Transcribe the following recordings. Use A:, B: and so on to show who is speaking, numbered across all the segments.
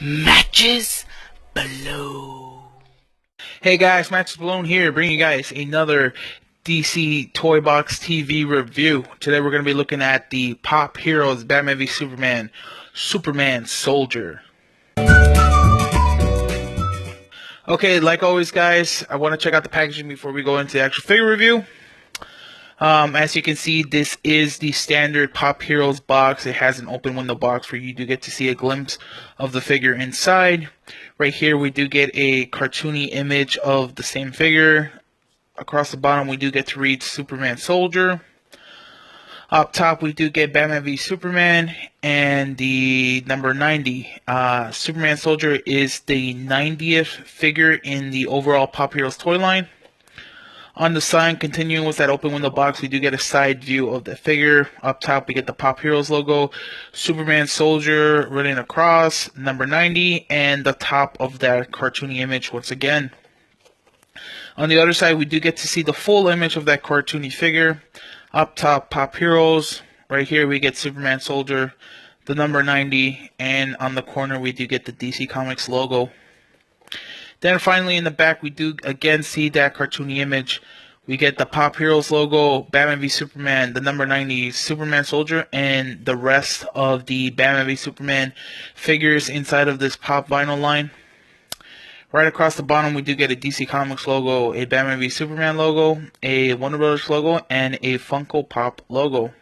A: Matches Balone. Hey guys, Matches Balone here, bringing you guys another DC Toy Box TV review. Today we're going to be looking at the Pop Heroes Batman v Superman, Superman Soldier. Okay, like always guys, I want to check out the packaging before we go into the actual figure review. As you can see, this is the standard Pop Heroes box. It has an open window box where you do get to see a glimpse of the figure inside. Right here, we do get a cartoony image of the same figure. Across the bottom, we do get to read Superman Soldier. Up top, we do get Batman v Superman and the number 90. Superman Soldier is the 90th figure in the overall Pop Heroes toy line. On the side, continuing with that open window box, we do get a side view of the figure. Up top, we get the Pop Heroes logo, Superman Soldier running across, number 90, and the top of that cartoony image once again. On the other side, we do get to see the full image of that cartoony figure. Up top, Pop Heroes. Right here, we get Superman Soldier, the number 90, and on the corner, we do get the DC Comics logo. Then finally in the back, we do again see that cartoony image. We get the Pop Heroes logo, Batman v Superman, the number 90 Superman Soldier, and the rest of the Batman v Superman figures inside of this Pop vinyl line. Right across the bottom, we do get a DC Comics logo, a Batman v Superman logo, a Warner Brothers logo, and a Funko Pop logo.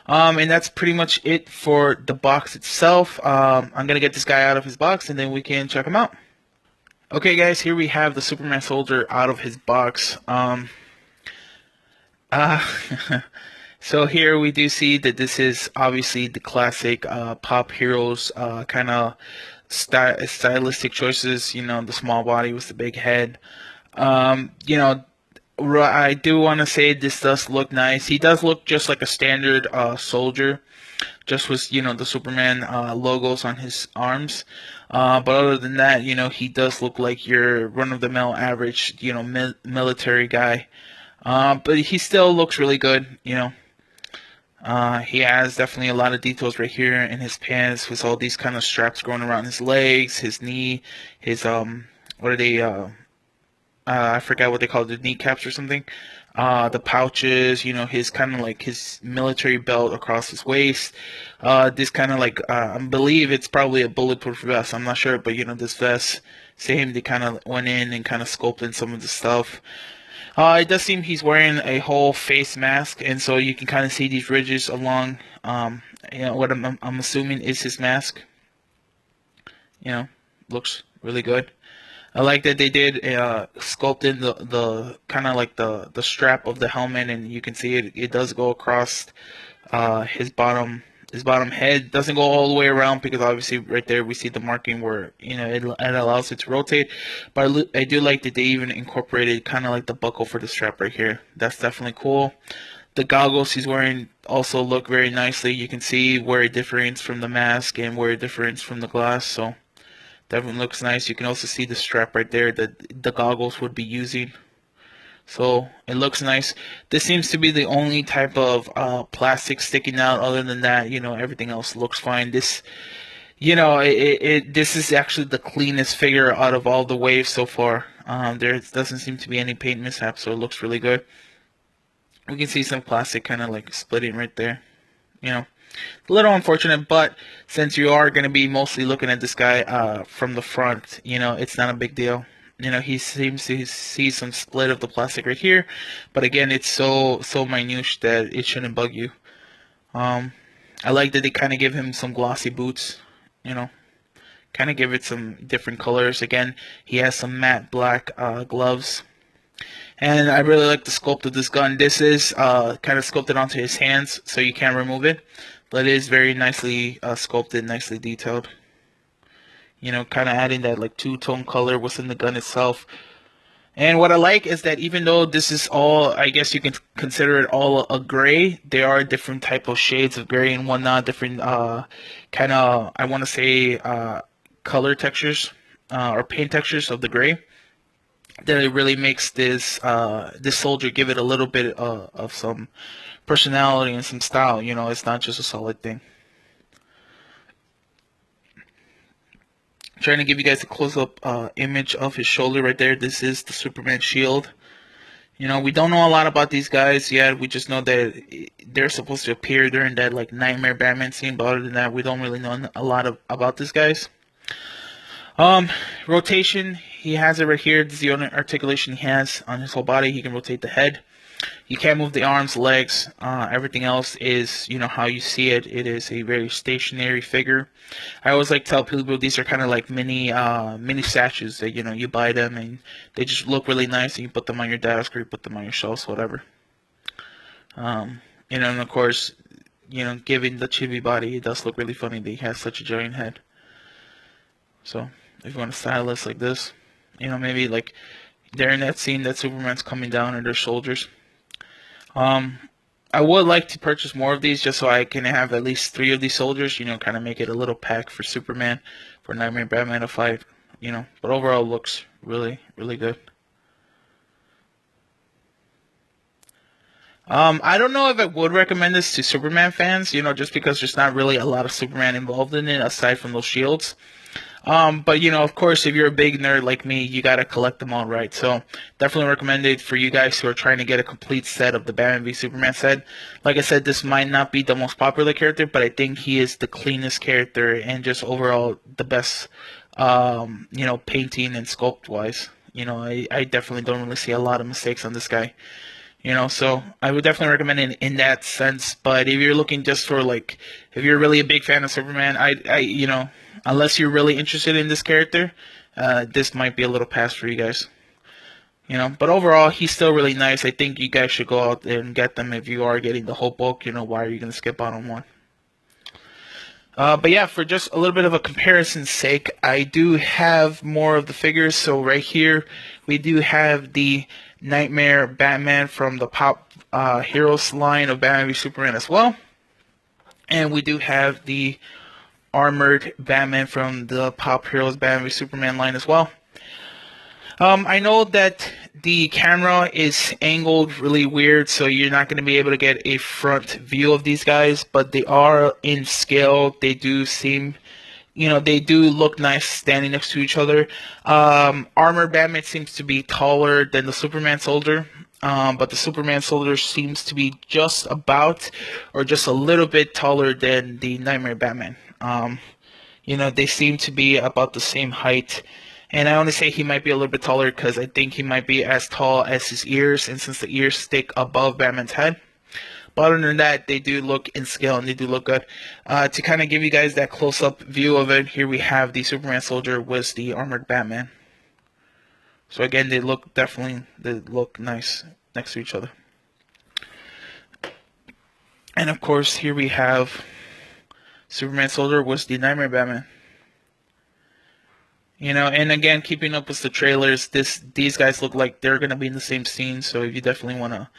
A: And that's pretty much it for the box itself. I'm going to get this guy out of his box, and then we can check him out. Okay guys, here we have the Superman Soldier out of his box. Uh, so here we do see that this is obviously the classic Pop Heroes kind of stylistic choices. You know, the small body with the big head. You know, I do want to say this does look nice. He does look just like a standard soldier, just with, you know, the Superman logos on his arms. But other than that, you know, he does look like your run-of-the-mill average, you know, military guy. But he still looks really good, you know. He has definitely a lot of details right here in his pants with all these kind of straps going around his legs, his knee, his, what are they, I forgot what they call it, the kneecaps or something. The pouches, you know, his kind of like his military belt across his waist. This kind of like, I believe it's probably a bulletproof vest. I'm not sure, but you know, this vest, same, they kind of went in and kind of sculpted some of the stuff. It does seem he's wearing a whole face mask, and so you can kind of see these ridges along, you know, what I'm assuming is his mask. You know, looks really good. I like that they did sculpt in the kind of like the strap of the helmet, and you can see it does go across his bottom head. Doesn't go all the way around because obviously right there we see the marking where, you know, it allows it to rotate. But I do like that they even incorporated kind of like the buckle for the strap right here. That's definitely cool. The goggles he's wearing also look very nicely. You can see where it differentiates from the mask and where it differentiates from the glass. So definitely looks nice. You can also see the strap right there that the goggles would be using. So it looks nice. This seems to be the only type of plastic sticking out. Other than that, you know, everything else looks fine. This, you know, this is actually the cleanest figure out of all the waves so far. There doesn't seem to be any paint mishaps, so it looks really good. We can see some plastic kind of like splitting right there. You know, a little unfortunate, but since you are going to be mostly looking at this guy from the front, you know, it's not a big deal. You know, he seems to see some split of the plastic right here, but again, it's so minute that it shouldn't bug you. I like that they kind of give him some glossy boots, you know, kind of give it some different colors. Again, he has some matte black gloves. And I really like the sculpt of this gun. This is kind of sculpted onto his hands, so you can't remove it. But it is very nicely sculpted, nicely detailed. You know, kind of adding that like two-tone color within the gun itself. And what I like is that even though this is all, I guess you can consider it all a gray, there are different type of shades of gray and whatnot, different kind of, I want to say, color textures or paint textures of the gray, that it really makes this soldier give it a little bit of some personality and some style. You know, it's not just a solid thing. Trying to give you guys a close-up image of his shoulder right there. This is the Superman shield. You know, we don't know a lot about these guys yet. We just know that they're supposed to appear during that like Nightmare Batman scene. But other than that, we don't really know a lot about these guys. Um, Rotation. He has it right here. This is the only articulation he has on his whole body. He can rotate the head. You can't move the arms, legs. Everything else is, you know, how you see it. It is a very stationary figure. I always like to tell people these are kind of like mini statues that, you know, you buy them and they just look really nice and you put them on your desk or you put them on your shelves, whatever. You know, and of course, you know, given the chibi body, it does look really funny that he has such a giant head. So if you want to style this like this, you know, maybe like during that scene that Superman's coming down on their shoulders. Um, I would like to purchase more of these just so I can have at least 3 of these soldiers, you know, kind of make it a little pack for Superman, for Nightmare Batman to fight, you know. But overall, looks really, really good. I don't know if I would recommend this to Superman fans, you know, just because there's not really a lot of Superman involved in it aside from those shields. But you know, of course, if you're a big nerd like me, you gotta collect them all, right? So definitely recommend it for you guys who are trying to get a complete set of the Batman v Superman set. Like I said, this might not be the most popular character, but I think he is the cleanest character and just overall the best, you know, painting and sculpt wise. You know, I definitely don't really see a lot of mistakes on this guy. You know, so I would definitely recommend it in that sense. But if you're looking just for like, if you're really a big fan of Superman, you know, unless you're really interested in this character, this might be a little pass for you guys. You know, but overall, he's still really nice. I think you guys should go out there and get them if you are getting the whole book. You know, why are you gonna skip out on one? But yeah, for just a little bit of a comparison's sake, I do have more of the figures. So right here, we do have the Nightmare Batman from the Pop Heroes line of Batman v Superman as well. And we do have the armored Batman from the Pop Heroes Batman v Superman line as well. I know that the camera is angled really weird, so you're not going to be able to get a front view of these guys, but they are in scale. They do seem, you know, they do look nice standing next to each other. Armored Batman seems to be taller than the Superman soldier, but the Superman soldier seems to be just about or just a little bit taller than the Nightmare Batman. You know, they seem to be about the same height. And I only say he might be a little bit taller because I think he might be as tall as his ears, and since the ears stick above Batman's head. But other than that, they do look in scale and they do look good. To kind of give you guys that close-up view of it, here we have the Superman soldier with the armored Batman. So again, they look nice next to each other. And of course, here we have Superman soldier with the Nightmare Batman. You know, and again, keeping up with the trailers, these guys look like they're gonna be in the same scene. So you definitely want to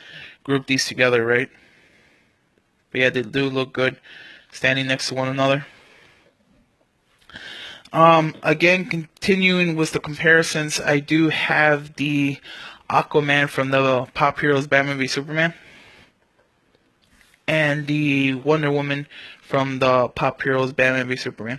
A: group these together, right? But yeah, they do look good standing next to one another. Again, continuing with the comparisons, I do have the Aquaman from the Pop Heroes Batman v Superman and the Wonder Woman from the Pop Heroes Batman v Superman.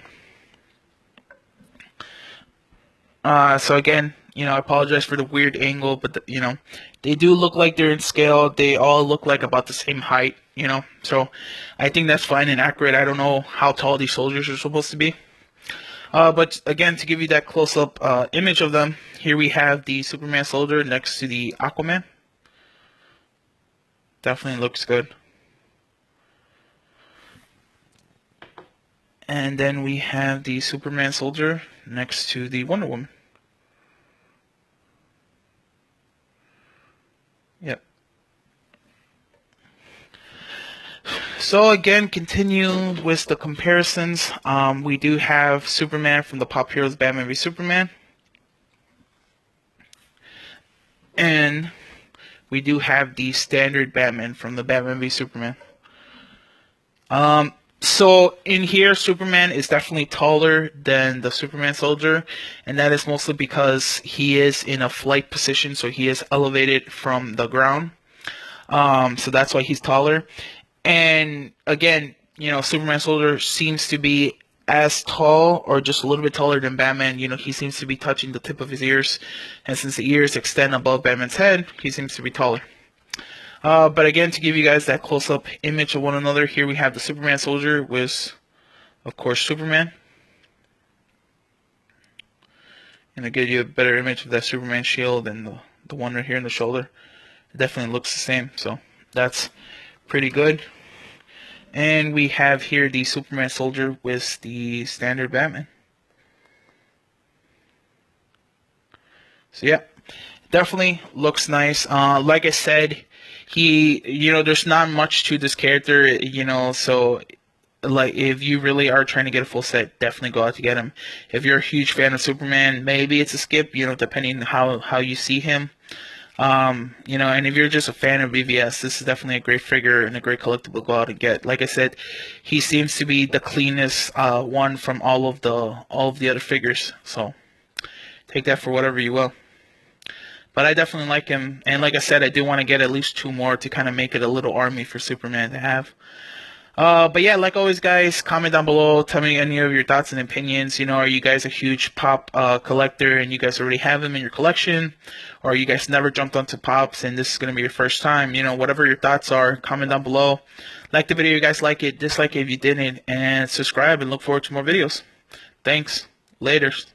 A: So again, you know, I apologize for the weird angle, but you know, they do look like they're in scale. They all look like about the same height, you know. So I think that's fine and accurate. I don't know how tall these soldiers are supposed to be. But again, to give you that close-up image of them, here we have the Superman soldier next to the Aquaman. Definitely looks good. And then we have the Superman soldier next to the Wonder Woman. Yep. So again, continue with the comparisons. We do have Superman from the Pop Heroes Batman v Superman. And we do have the standard Batman from the Batman v Superman. So in here, Superman is definitely taller than the Superman soldier, and that is mostly because he is in a flight position, so he is elevated from the ground. So that's why he's taller. And again, you know, Superman soldier seems to be as tall or just a little bit taller than Batman. You know, he seems to be touching the tip of his ears, and since the ears extend above Batman's head, he seems to be taller. But again, to give you guys that close-up image of one another, here we have the Superman soldier with, of course, Superman. And to give you a better image of that Superman shield and the one right here in the shoulder, it definitely looks the same. So that's pretty good. And we have here the Superman soldier with the standard Batman. So yeah, definitely looks nice. Like I said, there's not much to this character, so like if you really are trying to get a full set, definitely go out to get him. If you're a huge fan of Superman, maybe it's a skip, depending on how you see him. And if you're just a fan of BVS, this is definitely a great figure and a great collectible to go out and get. Like I said, he seems to be the cleanest one from all of the other figures. So take that for whatever you will. But I definitely like him, and like I said, I do want to get at least two more to kind of make it a little army for Superman to have. But yeah, like always, guys, comment down below. Tell me any of your thoughts and opinions. Are you guys a huge pop collector and you guys already have them in your collection? Or you guys never jumped onto pops and this is going to be your first time? Whatever your thoughts are, comment down below. Like the video if you guys like it, dislike it if you didn't, and subscribe and look forward to more videos. Thanks. Laters.